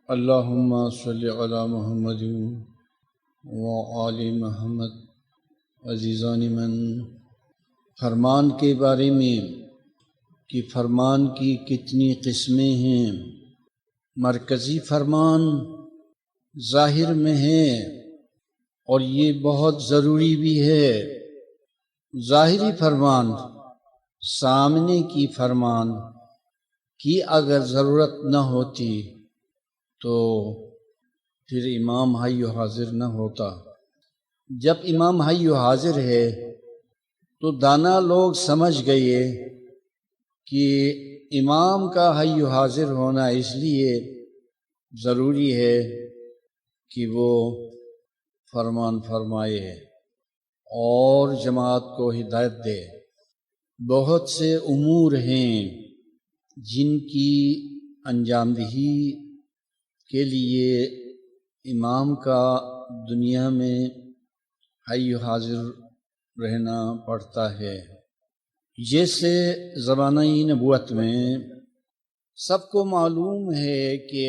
اللہم صلی علی محمد وآل محمد۔ عزیزان من، فرمان کے بارے میں کہ فرمان کی کتنی قسمیں ہیں۔ مرکزی فرمان ظاہر میں ہے اور یہ بہت ضروری بھی ہے۔ ظاہری فرمان، سامنے کی فرمان کی اگر ضرورت نہ ہوتی تو پھر امام حی و حاضر نہ ہوتا۔ جب امام حی و حاضر ہے تو دانا لوگ سمجھ گئے کہ امام کا حی و حاضر ہونا اس لیے ضروری ہے کہ وہ فرمان فرمائے اور جماعت کو ہدایت دے۔ بہت سے امور ہیں جن کی انجام دہی کے لیے امام کا دنیا میں حی و حاضر رہنا پڑتا ہے۔ جیسے زمانہ نبوت میں سب کو معلوم ہے کہ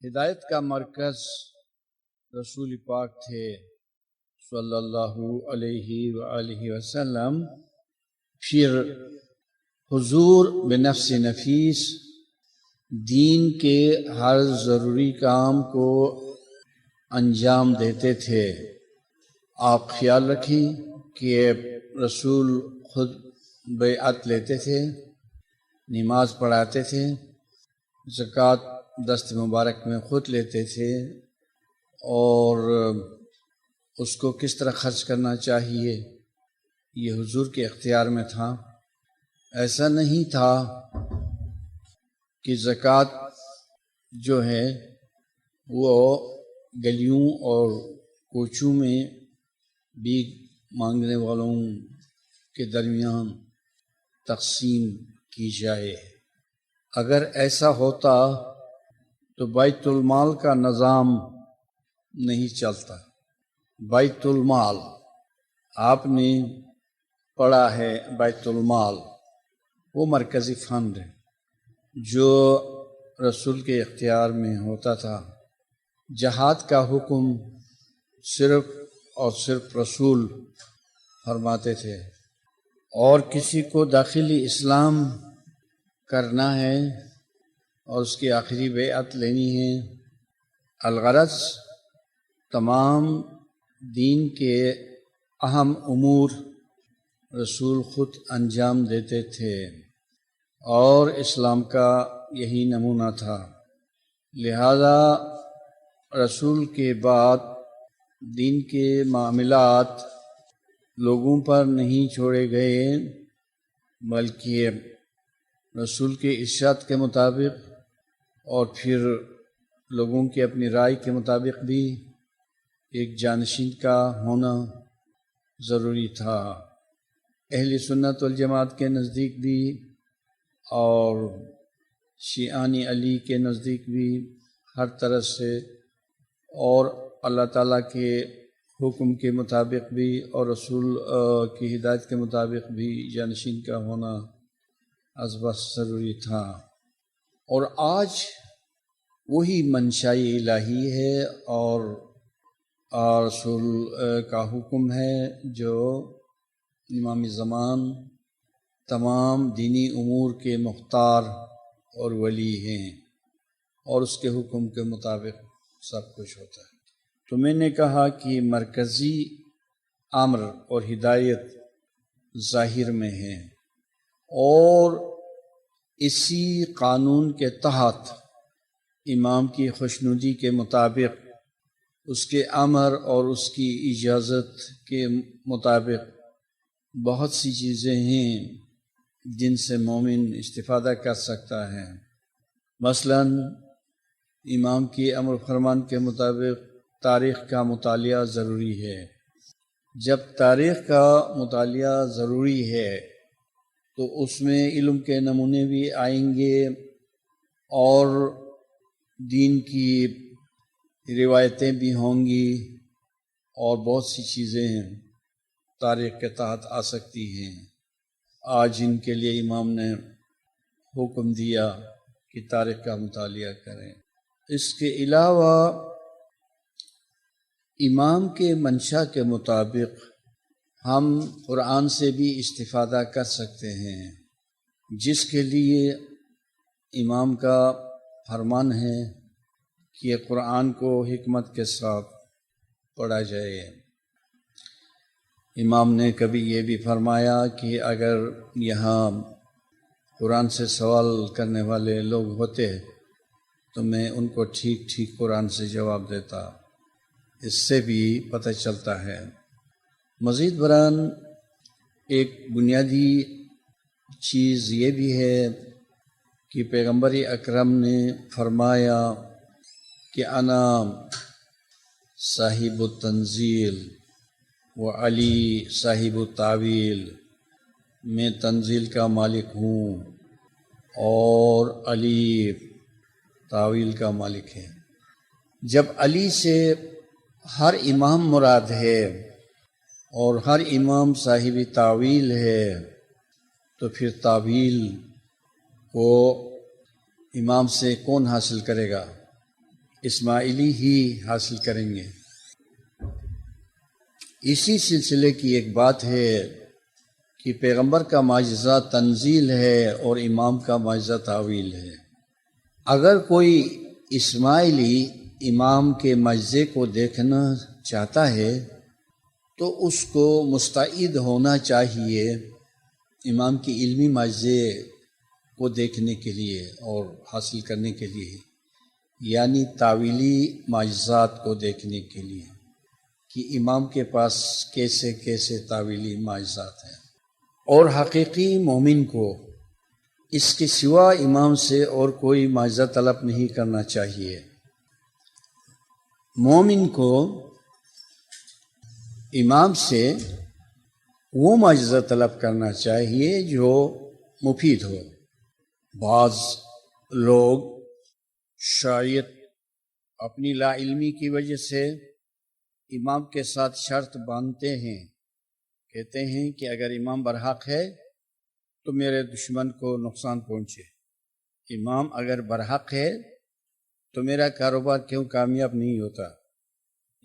ہدایت کا مرکز رسول پاک تھے صلی اللہ علیہ وآلہ وسلم۔ پھر حضور بنفس نفیس دین کے ہر ضروری کام کو انجام دیتے تھے۔ آپ خیال رکھیں کہ رسول خود بیعت لیتے تھے، نماز پڑھاتے تھے، زکوٰۃ دست مبارک میں خود لیتے تھے، اور اس کو کس طرح خرچ کرنا چاہیے یہ حضور کے اختیار میں تھا۔ ایسا نہیں تھا کہ زکوٰۃ جو ہے وہ گلیوں اور کوچوں میں بھیک مانگنے والوں کے درمیان تقسیم کی جائے۔ اگر ایسا ہوتا تو بیت المال کا نظام نہیں چلتا۔ بیت المال آپ نے پڑھا ہے، بیت المال وہ مرکزی فنڈ ہے جو رسول کے اختیار میں ہوتا تھا۔ جہاد کا حکم صرف اور صرف رسول فرماتے تھے، اور کسی کو داخلی اسلام کرنا ہے اور اس کی آخری بیعت لینی ہے۔ الغرض تمام دین کے اہم امور رسول خود انجام دیتے تھے، اور اسلام کا یہی نمونہ تھا۔ لہذا رسول کے بعد دین کے معاملات لوگوں پر نہیں چھوڑے گئے، بلکہ رسول کے ارشاد کے مطابق اور پھر لوگوں کی اپنی رائے کے مطابق بھی ایک جانشین کا ہونا ضروری تھا۔ اہل سنت والجماعت کے نزدیک بھی اور شیعان علی کے نزدیک بھی ہر طرح سے، اور اللہ تعالیٰ کے حکم کے مطابق بھی اور رسول کی ہدایت کے مطابق بھی جانشین کا ہونا از بس ضروری تھا۔ اور آج وہی منشاء الہی ہے اور رسول کا حکم ہے جو امام زمان تمام دینی امور کے مختار اور ولی ہیں، اور اس کے حکم کے مطابق سب کچھ ہوتا ہے۔ تو میں نے کہا کہ مرکزی امر اور ہدایت ظاہر میں ہے، اور اسی قانون کے تحت امام کی خوشنودی کے مطابق، اس کے امر اور اس کی اجازت کے مطابق بہت سی چیزیں ہیں جن سے مومن استفادہ کر سکتا ہے۔ مثلاً امام کی امر فرمان کے مطابق تاریخ کا مطالعہ ضروری ہے۔ جب تاریخ کا مطالعہ ضروری ہے تو اس میں علم کے نمونے بھی آئیں گے، اور دین کی روایتیں بھی ہوں گی، اور بہت سی چیزیں تاریخ کے تحت آ سکتی ہیں۔ آج ان کے لیے امام نے حکم دیا کہ تاریخ کا مطالعہ کریں۔ اس کے علاوہ امام کے منشا کے مطابق ہم قرآن سے بھی استفادہ کر سکتے ہیں، جس کے لیے امام کا فرمان ہے کہ قرآن کو حکمت کے ساتھ پڑھا جائے۔ امام نے کبھی یہ بھی فرمایا کہ اگر یہاں قرآن سے سوال کرنے والے لوگ ہوتے تو میں ان کو ٹھیک ٹھیک قرآن سے جواب دیتا۔ اس سے بھی پتہ چلتا ہے۔ مزید برآں ایک بنیادی چیز یہ بھی ہے کہ پیغمبر اکرم نے فرمایا کہ انا صاحب التنزیل و علی صاحب التاویل، میں تنزیل کا مالک ہوں اور علی تاویل کا مالک ہے۔ جب علی سے ہر امام مراد ہے اور ہر امام صاحب تاویل ہے تو پھر تاویل کو امام سے کون حاصل کرے گا؟ اسماعیلی ہی حاصل کریں گے۔ اسی سلسلے کی ایک بات ہے کہ پیغمبر کا معجزہ تنزیل ہے اور امام کا معجزہ تاویل ہے۔ اگر کوئی اسماعیلی امام کے معجزے کو دیکھنا چاہتا ہے تو اس کو مستعد ہونا چاہیے امام کی علمی معجزے کو دیکھنے کے لیے اور حاصل کرنے کے لیے، یعنی تاویلی معجزات کو دیکھنے کے لیے کہ امام کے پاس کیسے کیسے تاویلی معجزات ہیں۔ اور حقیقی مومن کو اس کے سوا امام سے اور کوئی معجزہ طلب نہیں کرنا چاہیے۔ مومن کو امام سے وہ معجزہ طلب کرنا چاہیے جو مفید ہو۔ بعض لوگ شاید اپنی لا علمی کی وجہ سے امام کے ساتھ شرط باندھتے ہیں، کہتے ہیں کہ اگر امام برحق ہے تو میرے دشمن کو نقصان پہنچے، امام اگر برحق ہے تو میرا کاروبار کیوں کامیاب نہیں ہوتا،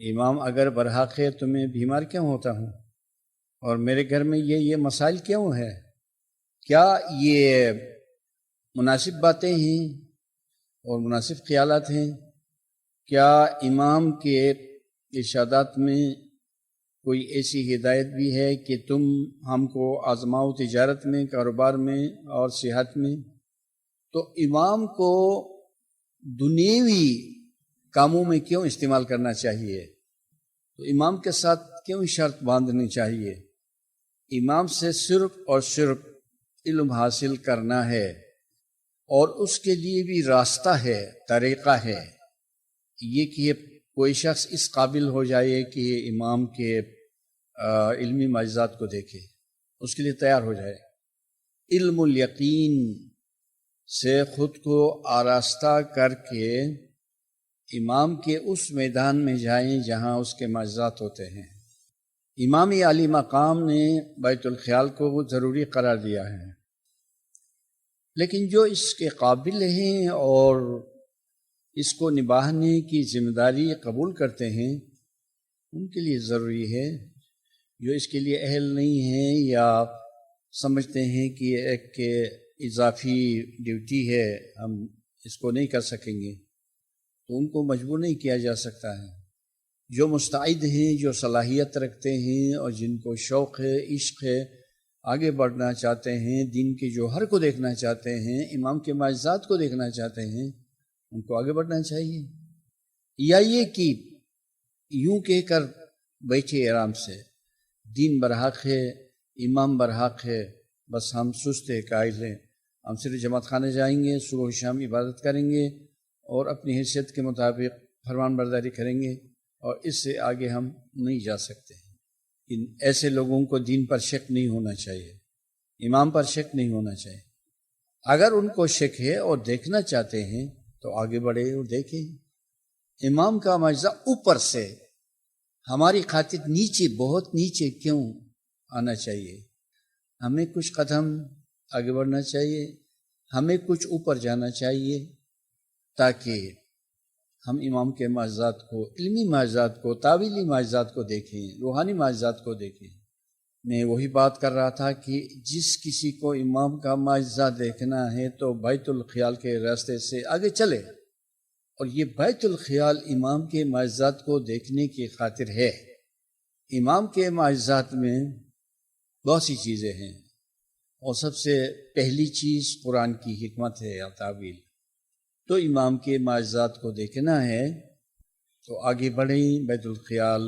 امام اگر برحق ہے تو میں بیمار کیوں ہوتا ہوں، اور میرے گھر میں یہ مسائل کیوں ہے۔ کیا یہ مناسب باتیں ہیں اور مناسب خیالات ہیں؟ کیا امام کے ارشادات میں کوئی ایسی ہدایت بھی ہے کہ تم ہم کو آزماؤ تجارت میں، کاروبار میں اور صحت میں؟ تو امام کو دنیوی کاموں میں کیوں استعمال کرنا چاہیے؟ تو امام کے ساتھ کیوں شرط باندھنی چاہیے؟ امام سے صرف اور صرف علم حاصل کرنا ہے، اور اس کے لیے بھی راستہ ہے، طریقہ ہے۔ یہ کہ کوئی شخص اس قابل ہو جائے کہ امام کے علمی معجزات کو دیکھے، اس کے لیے تیار ہو جائے۔ علم الیقین سے خود کو آراستہ کر کے امام کے اس میدان میں جائیں جہاں اس کے معجزات ہوتے ہیں۔ امام عالی مقام نے بیت الخیال کو ضروری قرار دیا ہے، لیکن جو اس کے قابل ہیں اور اس کو نبھانے کی ذمہ داری قبول کرتے ہیں ان کے لیے ضروری ہے۔ جو اس کے لیے اہل نہیں ہیں یا سمجھتے ہیں کہ یہ ایک اضافی ڈیوٹی ہے، ہم اس کو نہیں کر سکیں گے، تو ان کو مجبور نہیں کیا جا سکتا ہے۔ جو مستعد ہیں، جو صلاحیت رکھتے ہیں اور جن کو شوق ہے، عشق ہے، آگے بڑھنا چاہتے ہیں، دین کے جوہر کو دیکھنا چاہتے ہیں، امام کے معجزات کو دیکھنا چاہتے ہیں، ان کو آگے بڑھنا چاہیے۔ یا یہ کہ یوں کہہ کر بیٹھے آرام سے، دین برحق ہے، امام برحق ہے، بس ہم سست قائل ہیں، ہم صرف جماعت خانے جائیں گے، صبح و شام عبادت کریں گے اور اپنی حیثیت کے مطابق فرمان برداری کریں گے، اور اس سے آگے ہم نہیں جا سکتے۔ ان ایسے لوگوں کو دین پر شک نہیں ہونا چاہیے، امام پر شک نہیں ہونا چاہیے۔ اگر ان کو شک ہے اور دیکھنا چاہتے ہیں تو آگے بڑھے اور دیکھیں۔ امام کا معجزہ اوپر سے ہماری خاطر نیچے، بہت نیچے کیوں آنا چاہیے؟ ہمیں کچھ قدم آگے بڑھنا چاہیے، ہمیں کچھ اوپر جانا چاہیے، تاکہ ہم امام کے معجزات کو، علمی معجزات کو، تعویلی معجزات کو دیکھیں، روحانی معجزات کو دیکھیں۔ میں وہی بات کر رہا تھا کہ جس کسی کو امام کا معجزہ دیکھنا ہے تو بیت الخیال کے راستے سے آگے چلے، اور یہ بیت الخیال امام کے معجزات کو دیکھنے کی خاطر ہے۔ امام کے معجزات میں بہت سی چیزیں ہیں، اور سب سے پہلی چیز قرآن کی حکمت ہے یا تعویل۔ تو امام کے معجزات کو دیکھنا ہے تو آگے بڑھیں، بیت الخیال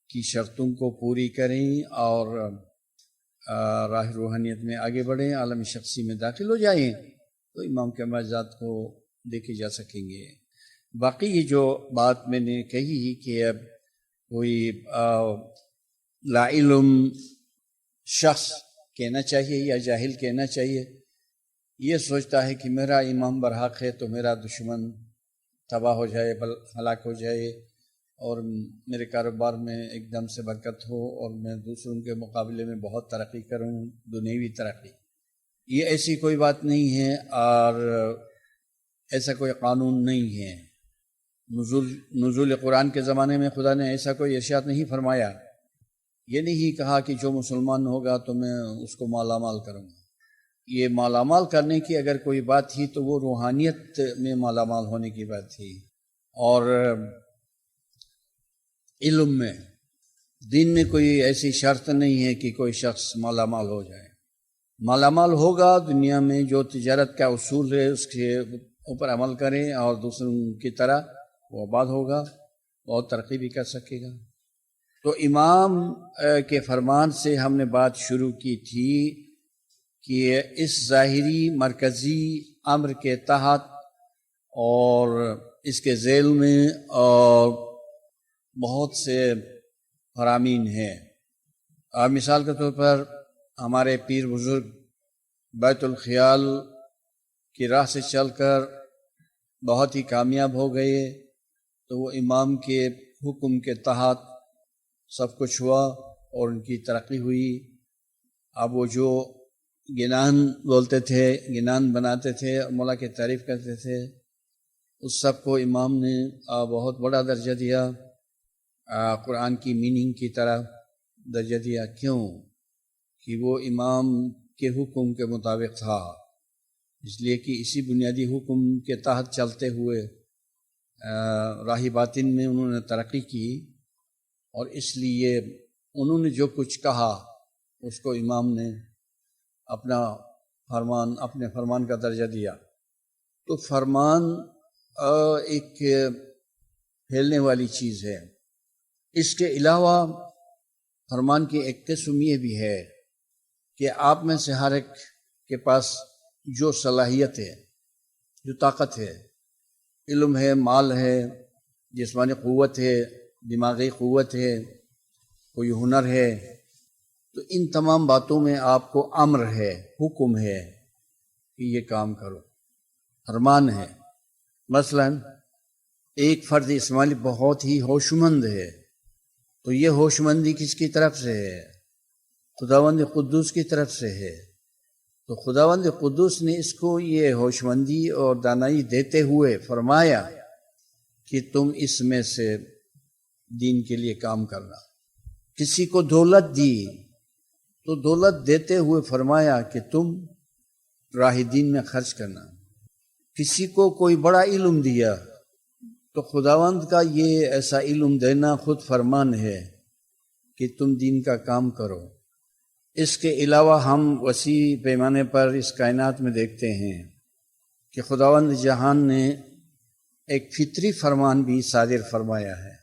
کی شرطوں کو پوری کریں اور راہ روحانیت میں آگے بڑھیں، عالم شخصی میں داخل ہو جائیں، تو امام کے معجزات کو دیکھے جا سکیں گے۔ باقی یہ جو بات میں نے کہی کہ اب کوئی لا علم شخص کہنا چاہیے یا جاہل کہنا چاہیے، یہ سوچتا ہے کہ میرا امام برحق ہے تو میرا دشمن تباہ ہو جائے، ہلاک ہو جائے، اور میرے کاروبار میں ایک دم سے برکت ہو، اور میں دوسروں کے مقابلے میں بہت ترقی کروں، دنیوی ترقی۔ یہ ایسی کوئی بات نہیں ہے، اور ایسا کوئی قانون نہیں ہے۔ نزول قرآن کے زمانے میں خدا نے ایسا کوئی ارشاد نہیں فرمایا، یہ نہیں کہا کہ جو مسلمان ہوگا تو میں اس کو مالا مال کروں گا۔ یہ مالا مال کرنے کی اگر کوئی بات تھی تو وہ روحانیت میں مالا مال ہونے کی بات تھی، اور علم میں، دین میں کوئی ایسی شرط نہیں ہے کہ کوئی شخص مالا مال ہو جائے۔ مالا مال ہوگا دنیا میں جو تجارت کا اصول ہے اس کے اوپر عمل کریں، اور دوسروں کی طرح وہ آباد ہوگا، بہت ترقی بھی کر سکے گا۔ تو امام کے فرمان سے ہم نے بات شروع کی تھی کہ اس ظاہری مرکزی امر کے تحت اور اس کے ذیل میں اور بہت سے فرامین ہیں۔ مثال کے طور پر ہمارے پیر بزرگ بیت الخیال کی راہ سے چل کر بہت ہی کامیاب ہو گئے، تو وہ امام کے حکم کے تحت سب کچھ ہوا اور ان کی ترقی ہوئی۔ اب وہ جو گنان بولتے تھے، گنان بناتے تھے اور مولا کی تعریف کرتے تھے، اس سب کو امام نے بہت بڑا درجہ دیا، قرآن کی میننگ کی طرح درجہ دیا۔ کیوں؟ کہ وہ امام کے حکم کے مطابق تھا، اس لیے کہ اسی بنیادی حکم کے تحت چلتے ہوئے راہ باطن میں انہوں نے ترقی کی، اور اس لیے انہوں نے جو کچھ کہا اس کو امام نے اپنے فرمان کا درجہ دیا۔ تو فرمان ایک پھیلنے والی چیز ہے۔ اس کے علاوہ فرمان کی ایک قسم یہ بھی ہے کہ آپ میں سے ہر ایک کے پاس جو صلاحیت ہے، جو طاقت ہے، علم ہے، مال ہے، جسمانی قوت ہے، دماغی قوت ہے، کوئی ہنر ہے، تو ان تمام باتوں میں آپ کو امر ہے، حکم ہے کہ یہ کام کرو، فرمان ہے۔ مثلا ایک فرد اسماعیلی بہت ہی ہوشمند ہے، تو یہ ہوشمندی کس کی طرف سے ہے؟ خداوند قدوس کی طرف سے ہے۔ تو خداوند قدوس نے اس کو یہ ہوشمندی اور دانائی دیتے ہوئے فرمایا کہ تم اس میں سے دین کے لیے کام کرنا۔ کسی کو دولت دی تو دولت دیتے ہوئے فرمایا کہ تم راہ دین میں خرچ کرنا۔ کسی کو کوئی بڑا علم دیا تو خداوند کا یہ ایسا علم دینا خود فرمان ہے کہ تم دین کا کام کرو۔ اس کے علاوہ ہم وسیع پیمانے پر اس کائنات میں دیکھتے ہیں کہ خداوند جہان نے ایک فطری فرمان بھی صادر فرمایا ہے۔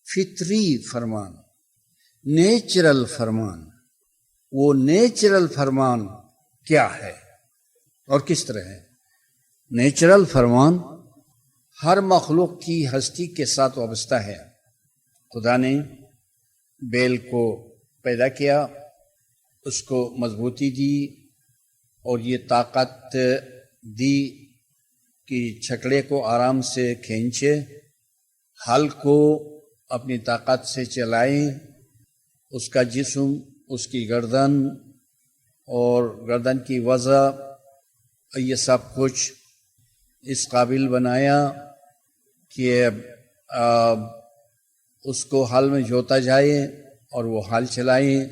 فطری فرمان، نیچرل فرمان۔ وہ نیچرل فرمان کیا ہے اور کس طرح ہے؟ نیچرل فرمان ہر مخلوق کی ہستی کے ساتھ وابستہ ہے۔ خدا نے بیل کو پیدا کیا، اس کو مضبوطی دی اور یہ طاقت دی کہ چھکڑے کو آرام سے کھینچے، ہل کو اپنی طاقت سے چلائیں، اس کا جسم اس کی گردن اور گردن کی وضع، یہ سب کچھ اس قابل بنایا کہ اس کو ہل میں جوتا جائے اور وہ ہل چلائیں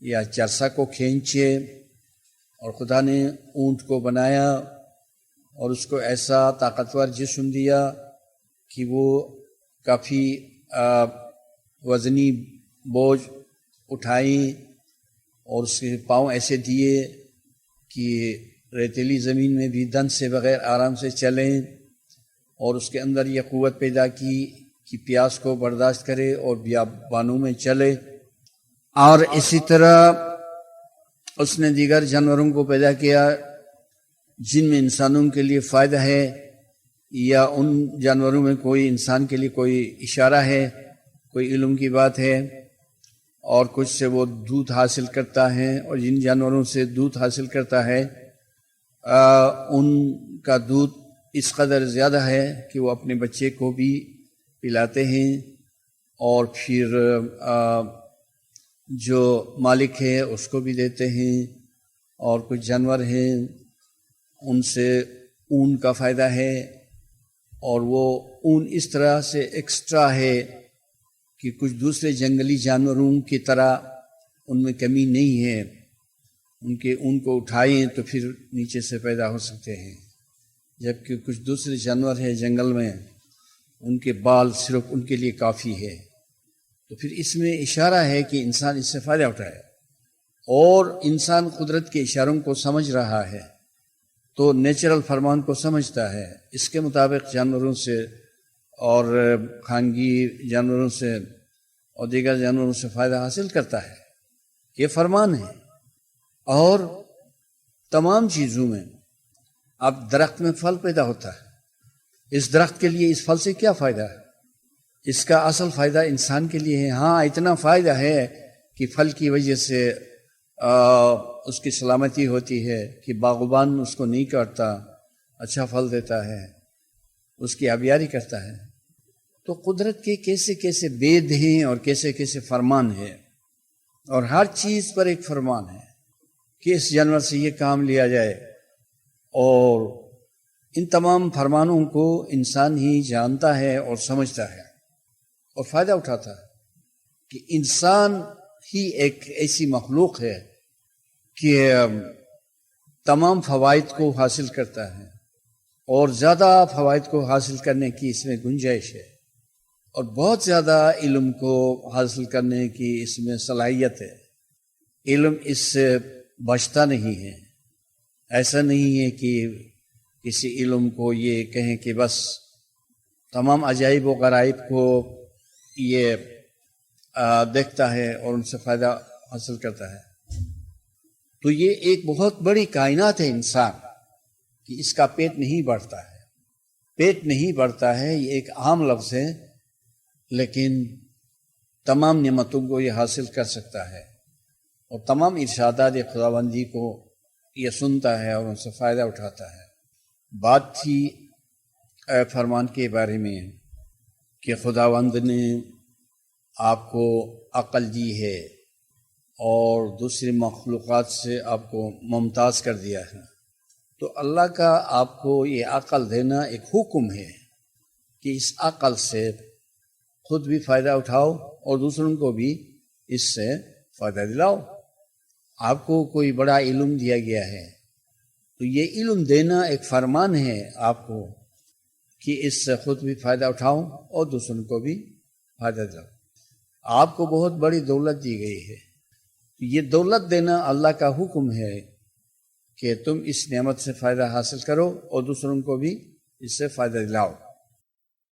یا چرسا کو کھینچے، اور خدا نے اونٹ کو بنایا اور اس کو ایسا طاقتور جسم دیا کہ وہ کافی وزنی بوجھ اٹھائیں، اور اس کے پاؤں ایسے دیے کہ ریتیلی زمین میں بھی دن سے بغیر آرام سے چلیں، اور اس کے اندر یہ قوت پیدا کی کہ پیاس کو برداشت کرے اور بیابانوں میں چلے۔ اور اسی طرح اس نے دیگر جانوروں کو پیدا کیا جن میں انسانوں کے لیے فائدہ ہے، یا ان جانوروں میں کوئی انسان کے لیے کوئی اشارہ ہے، کوئی علم کی بات ہے، اور کچھ سے وہ دودھ حاصل کرتا ہے، اور جن جانوروں سے دودھ حاصل کرتا ہے ان کا دودھ اس قدر زیادہ ہے کہ وہ اپنے بچے کو بھی پلاتے ہیں، اور پھر جو مالک ہے اس کو بھی دیتے ہیں۔ اور کچھ جانور ہیں ان سے اون کا فائدہ ہے، اور وہ اون اس طرح سے ایکسٹرا ہے کہ کچھ دوسرے جنگلی جانوروں کی طرح ان میں کمی نہیں ہے، ان کے اون کو اٹھائیں تو پھر نیچے سے پیدا ہو سکتے ہیں، جبکہ کچھ دوسرے جانور ہیں جنگل میں ان کے بال صرف ان کے لیے کافی ہے۔ تو پھر اس میں اشارہ ہے کہ انسان اس سے فائدہ اٹھائے، اور انسان قدرت کے اشاروں کو سمجھ رہا ہے تو نیچرل فرمان کو سمجھتا ہے، اس کے مطابق جانوروں سے اور خانگی جانوروں سے اور دیگر جانوروں سے فائدہ حاصل کرتا ہے، یہ فرمان ہے۔ اور تمام چیزوں میں اب درخت میں پھل پیدا ہوتا ہے، اس درخت کے لیے اس پھل سے کیا فائدہ ہے؟ اس کا اصل فائدہ انسان کے لیے ہے۔ ہاں اتنا فائدہ ہے کہ پھل کی وجہ سے اس کی سلامتی ہوتی ہے کہ باغبان اس کو نہیں کاٹتا، اچھا پھل دیتا ہے، اس کی آبیاری کرتا ہے۔ تو قدرت کے کیسے کیسے بید ہیں اور کیسے کیسے فرمان ہیں، اور ہر چیز پر ایک فرمان ہے کہ اس جانور سے یہ کام لیا جائے، اور ان تمام فرمانوں کو انسان ہی جانتا ہے اور سمجھتا ہے اور فائدہ اٹھاتا ہے۔ کہ انسان ہی ایک ایسی مخلوق ہے کہ تمام فوائد کو حاصل کرتا ہے، اور زیادہ فوائد کو حاصل کرنے کی اس میں گنجائش ہے، اور بہت زیادہ علم کو حاصل کرنے کی اس میں صلاحیت ہے۔ علم اس سے بچتا نہیں ہے، ایسا نہیں ہے کہ کسی علم کو یہ کہیں کہ بس تمام عجائب و غرائب کو یہ دیکھتا ہے اور ان سے فائدہ حاصل کرتا ہے۔ تو یہ ایک بہت بڑی کائنات ہے انسان، کہ اس کا پیٹ نہیں بڑھتا ہے۔ پیٹ نہیں بڑھتا ہے یہ ایک عام لفظ ہے، لیکن تمام نعمتوں کو یہ حاصل کر سکتا ہے، اور تمام ارشادات خداوندی کو یہ سنتا ہے اور ان سے فائدہ اٹھاتا ہے۔ بات تھی فرمان کے بارے میں کہ خداوند نے آپ کو عقل دی ہے اور دوسری مخلوقات سے آپ کو ممتاز کر دیا ہے۔ تو اللہ کا آپ کو یہ عقل دینا ایک حکم ہے کہ اس عقل سے خود بھی فائدہ اٹھاؤ اور دوسروں کو بھی اس سے فائدہ دلاؤ۔ آپ کو کوئی بڑا علم دیا گیا ہے، تو یہ علم دینا ایک فرمان ہے آپ کو کہ اس سے خود بھی فائدہ اٹھاؤ اور دوسروں کو بھی فائدہ دلاؤ۔ آپ کو بہت بڑی دولت دی گئی ہے، یہ دولت دینا اللہ کا حکم ہے کہ تم اس نعمت سے فائدہ حاصل کرو اور دوسروں کو بھی اس سے فائدہ دلاؤ۔